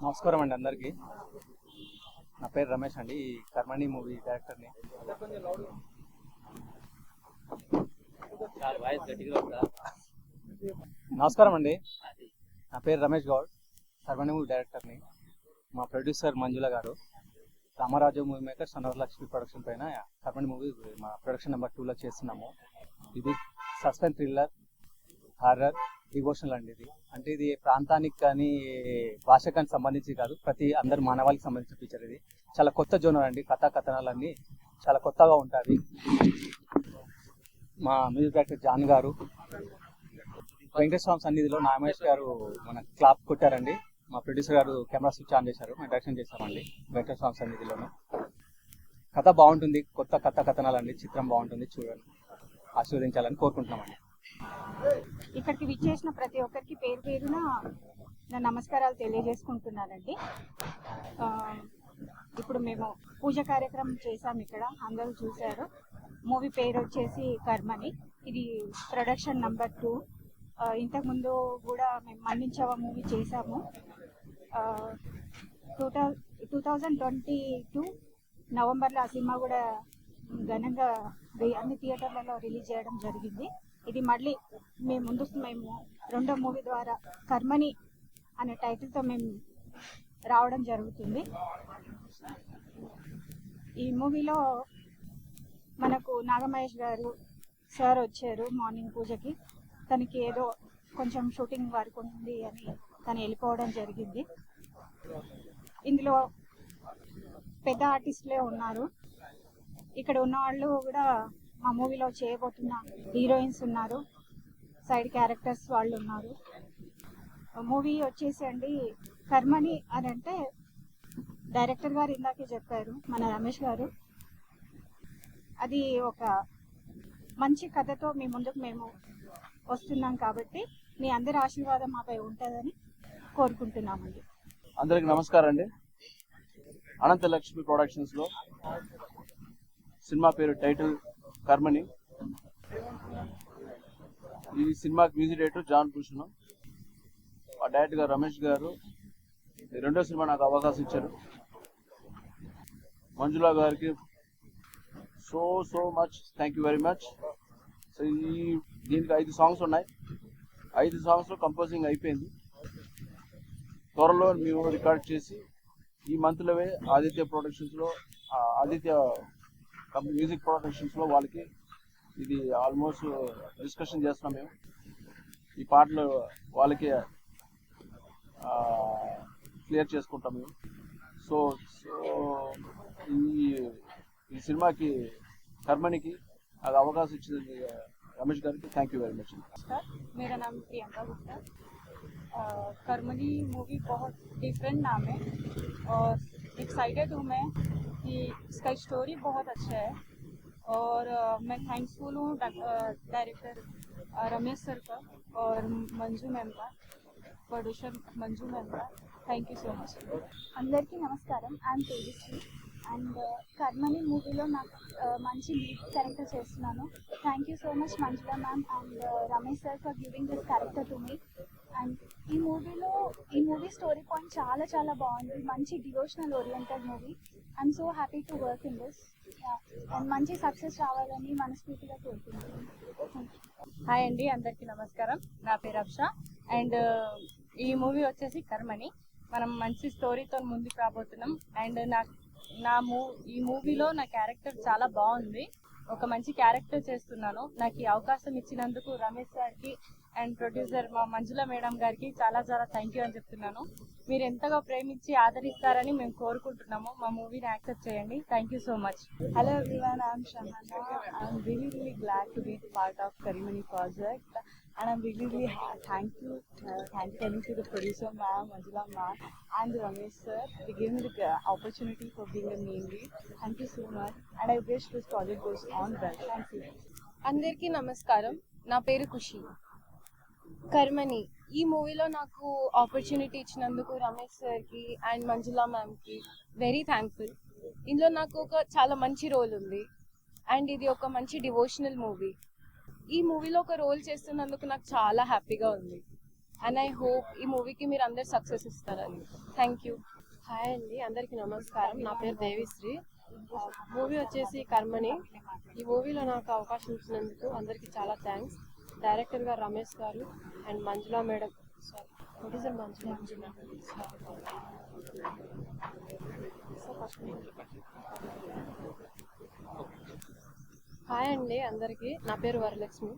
నమస్కారం అండి అందరికి. నా పేరు రమేష్ అండి, ఈ కర్మణి మూవీ డైరెక్టర్ని. నమస్కారం అండి, నా పేరు రమేష్ గౌడ్, కర్మణి మూవీ డైరెక్టర్ని. మా ప్రొడ్యూసర్ మంజుల గారు, రామరాజు మూవీ మేకర్, సనవరలక్ష్మి ప్రొడక్షన్ పైన కర్మణి మూవీ మా ప్రొడక్షన్ నెంబర్ 2లో చేస్తున్నాము. ఇది సస్పెన్స్ థ్రిల్లర్ హారర్ డివోషనల్ అండి. ఇది ప్రాంతానికి కానీ భాషకు కానీ సంబంధించి కాదు, ప్రతి అందరు మానవాళికి సంబంధించిన పిక్చర్. ఇది చాలా కొత్త జోనర్ అండి, కథనాలన్నీ చాలా కొత్తగా ఉంటుంది. మా మ్యూజిక్ డైరెక్టర్ జాన్ గారు, వెంకటేశ్వర సన్నిధిలో నాగమేష్ గారు మన క్లాప్ కొట్టారండి. మా ప్రొడ్యూసర్ గారు కెమెరా స్విచ్ ఆన్ చేశారు, మేము డైరెక్షన్ చేశామండి వెంకటేశ్వర సన్నిధిలోను. కథ బాగుంటుంది, కొత్త కథనాలండి. చిత్రం బాగుంటుంది, చూడండి, ఆశీర్వదించాలని కోరుకుంటున్నామండి. ఇక్కడికి విచ్చేసిన ప్రతి ఒక్కరికి పేరు పేరున నా నమస్కారాలు తెలియజేసుకుంటున్నానండి. ఇప్పుడు మేము పూజ కార్యక్రమం చేసాం, ఇక్కడ అందరూ చూశారు. మూవీ పేరు వచ్చేసి కర్మని. ఇది ప్రొడక్షన్ నెంబర్ 2. ఇంతకుముందు కూడా మేము మన్నించవ మూవీ చేసాము. 2022 నవంబర్లో ఆ సినిమా కూడా ఘనంగా అన్ని థియేటర్లలో రిలీజ్ చేయడం జరిగింది. ఇది మళ్ళీ మేము రెండో మూవీ ద్వారా కర్మని అనే టైటిల్తో మేము రావడం జరుగుతుంది. ఈ మూవీలో మనకు నాగమహేష్ గారు సార్ వచ్చారు మార్నింగ్ పూజకి. తనకి ఏదో కొంచెం షూటింగ్ వర్క్ ఉంది అని తను వెళ్ళిపోవడం జరిగింది. ఇందులో పెద్ద ఆర్టిస్టులే ఉన్నారు. ఇక్కడ ఉన్న వాళ్ళు కూడా మా మూవీలో చేయబోతున్న హీరోయిన్స్ ఉన్నారు, సైడ్ క్యారెక్టర్స్ వాళ్ళు ఉన్నారు. మూవీ వచ్చేసి అండి కర్మని అని అంటే డైరెక్టర్ గారు ఇందాకే చెప్పారు, మన రమేష్ గారు. అది ఒక మంచి కథతో మీ ముందుకు మేము వస్తున్నాం కాబట్టి మీ అందరి ఆశీర్వాదం మాపై ఉంటుందని కోరుకుంటున్నామండి. అందరికి నమస్కారం అండి. అనంతలక్ష్మి ప్రొడక్షన్స్లో సినిమా పేరు టైటిల్ కర్మని. ఈ సినిమాకి మ్యూజిక్ డైరెక్టర్ జాన్ భూషణ్, ఆ డైరెక్టర్ గారు రమేష్ గారు. రెండో సినిమా నాకు అవకాశం ఇచ్చారు. మంజులా గారికి so much thank you very much. So దీనికి 5 సాంగ్స్ ఉన్నాయి. 5 సాంగ్స్లో కంపోజింగ్ అయిపోయింది. త్వరలో మేము రికార్డ్ చేసి ఈ మంత్లోవే ఆదిత్య ప్రొడక్షన్స్లో, ఆదిత్య మ్యూజిక్ ప్రొడక్షన్స్లో వాళ్ళకి ఇది ఆల్మోస్ట్ డిస్కషన్ చేస్తున్నాం మేము. ఈ పాటలు వాళ్ళకి క్లియర్ చేసుకుంటాం మేము. సో ఈ సినిమాకి కర్మనికి అది అవకాశం ఇచ్చింది रमेश गार की थैंक यू वेरी मच। नमस्कार, मेरा नाम प्रियंका गुप्ता। कर्मनी मूवी बहुत डिफरेंट नाम है और एक्साइटेड हूँ मैं कि इसका स्टोरी बहुत अच्छा है और मैं थैंकफुल हूँ डायरेक्टर रमेश सर का और मंजू मैम का, प्रोड्यूसर मंजू मैम का। Thank you so much. अंदर की नमस्कारम, आई एम तेजस्वी అండ్ కర్మని మూవీలో నాకు మంచి లీడ్ క్యారెక్టర్ చేస్తున్నాను. Thank you so much Manjula ma'am and Ramesh sir for giving this character to me. And ఈ మూవీ స్టోరీ పాయింట్ చాలా చాలా బాగుంది. మంచి devotional oriented movie. I'm so happy to work in this and మంచి సక్సెస్ రావాలని మనస్ఫూర్తిగా కోరుకుంటున్నాను. హాయ్ అండి, అందరికీ నమస్కారం. నా పేరు అక్ష అండ్ ఈ మూవీ వచ్చేసి కర్మని. మనం మంచి స్టోరీతో ముందుకు రాబోతున్నాం. అండ్ ఈ మూవీలో నా క్యారెక్టర్ చాలా బాగుంది. ఒక మంచి క్యారెక్టర్ చేస్తున్నాను. నాకు ఈ అవకాశం ఇచ్చినందుకు రమేష్ సార్కి అండ్ ప్రొడ్యూసర్ మా మంజుల మేడం గారికి చాలా చాలా థ్యాంక్ యూ అని చెప్తున్నాను. మీరు ఎంతగా ప్రేమించి ఆదరిస్తారని మేము కోరుకుంటున్నాము. మా మూవీని యాక్సెప్ట్ చేయండి. Thank you so much. Hello everyone, I'm Shahana. I'm really glad to be part of Karimani project, and I'm really thank you telling to the producer ma'am, Manjula ma'am, and Ramesh sir. They gave me the opportunity for being a main lead. Thank you so much, and I wish this project goes on well. Thank you. అందరికీ నమస్కారం. నా పేరు ఖుషి. కర్మని ఈ మూవీలో నాకు opportunity ఇచ్చినందుకు రమేష్ సార్కి అండ్ మంజులా మ్యామ్కి వెరీ థ్యాంక్ఫుల్. ఇందులో నాకు ఒక చాలా మంచి రోల్ ఉంది అండ్ ఇది ఒక మంచి డివోషనల్ మూవీ. ఈ మూవీలో ఒక రోల్ చేస్తున్నందుకు నాకు చాలా హ్యాపీగా ఉంది అండ్ ఐ హోప్ ఈ మూవీకి మీరు అందరు సక్సెస్ ఇస్తారని. Thank you. హాయ్ అండి, అందరికీ నమస్కారం. నా పేరు దేవిశ్రీ. మూవీ వచ్చేసి కర్మని. ఈ మూవీలో నాకు అవకాశం ఇచ్చినందుకు అందరికీ చాలా థ్యాంక్స్. డైరెక్టర్ గారు రమేష్ గారు and Manjula madam, sorry producer Manjula. Hi అండి అందరికీ, నా పేరు వరలక్ష్మి.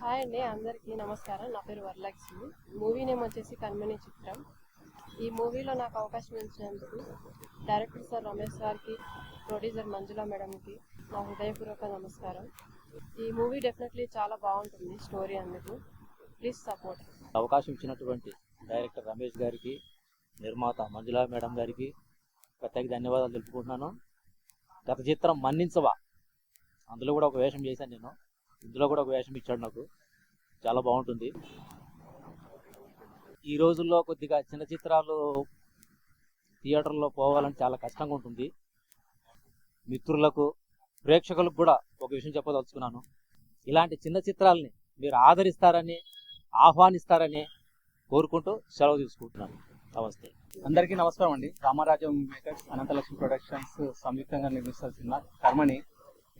హాయ్ అండి అందరికీ నమస్కారం. నా పేరు వరలక్ష్మి. మూవీ నేమ్ వచ్చేసి కర్మని చిత్రం. ఈ మూవీలో నాకు అవకాశం ఇచ్చినందుకు డైరెక్టర్ సార్ రమేష్ సార్కి, ప్రొడ్యూసర్ మంజులా మేడంకి నా హృదయపూర్వక నమస్కారం. ఈ మూవీ డెఫినెట్లీ చాలా బాగుంటుంది స్టోరీ, అందుకు ప్లీజ్ సపోర్ట్. అవకాశం ఇచ్చినటువంటి డైరెక్టర్ రమేష్ గారికి, నిర్మాత మంజులా మేడం గారికి ప్రత్యేక ధన్యవాదాలు తెలుపుకుంటున్నాను. గత చిత్రం మన్నించవా, అందులో కూడా ఒక వేషం చేశాను నేను. ఇందులో కూడా ఒక వేషం ఇచ్చాడు నాకు, చాలా బాగుంటుంది. ఈ రోజుల్లో కొద్దిగా చిన్న చిత్రాలు థియేటర్లో పోవాలని చాలా కష్టంగా ఉంటుంది. మిత్రులకు, ప్రేక్షకులకు కూడా ఒక విషయం చెప్పదలుచుకున్నాను. ఇలాంటి చిన్న చిత్రాలని మీరు ఆదరిస్తారని, ఆహ్వానిస్తారని కోరుకుంటూ సెలవు తీసుకుంటున్నాను. నమస్తే. అందరికీ నమస్కారం అండి. రామరాజ్యం మేకర్స్, అనంతలక్ష్మి ప్రొడక్షన్స్ సంయుక్తంగా నిర్మిస్తున్న సినిమా కర్మని.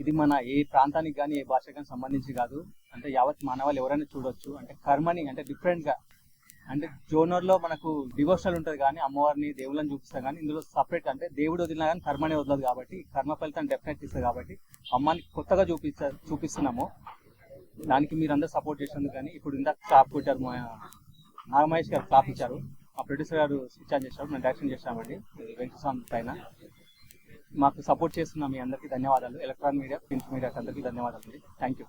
ఇది మన ఏ ప్రాంతానికి కానీ ఏ భాషకు కానీ సంబంధించి కాదు. అంటే యావత్ మానవాళ్ళు ఎవరైనా చూడొచ్చు. అంటే కర్మని అంటే డిఫరెంట్గా, అంటే జోనర్లో మనకు డివోషనల్ ఉంటుంది కానీ అమ్మవారిని దేవుళ్ళని చూపిస్తాం, కానీ ఇందులో సపరేట్ అంటే దేవుడు వదిలినా కానీ కర్మనే వదలదు కాబట్టి కర్మ ఫలితం డెఫినెట్ ఇస్తుంది. కాబట్టి అమ్మాని కొత్తగా చూపిస్తున్నాము. దానికి మీరు అందరూ సపోర్ట్ చేసినందుకు. కానీ ఇప్పుడు ఇందాక క్లాప్ కొట్టారు, నాగమహేష్ గారు క్లాప్ ఇచ్చారు. మా ప్రొడ్యూసర్ గారు స్విచ్ ఆన్ చేశారు, మేము డైరెక్షన్ చేశామండి వెంకటస్వామి పైన. మాకు సపోర్ట్ చేస్తున్న మీ అందరికీ ధన్యవాదాలు. ఎలక్ట్రానిక్ మీడియా, ప్రింట్ మీడియాకి అందరికీ ధన్యవాదాలు అండి. Thank you.